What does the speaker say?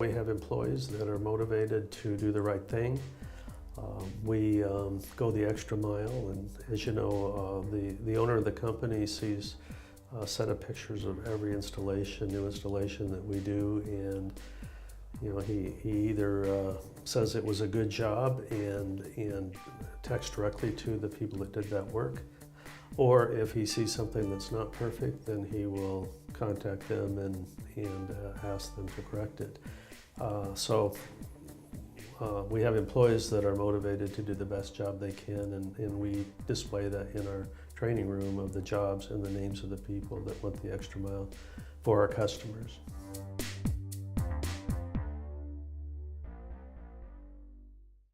We have employees that are motivated to do the right thing. We go the extra mile, and as you know, the owner of the company sees a set of pictures of every new installation that we do, and you know, he either says it was a good job and texts directly to the people that did that work, or if he sees something that's not perfect, then he will contact them and ask them to correct it. We have employees that are motivated to do the best job they can, and we display that in our training room of the jobs and the names of the people that went the extra mile for our customers.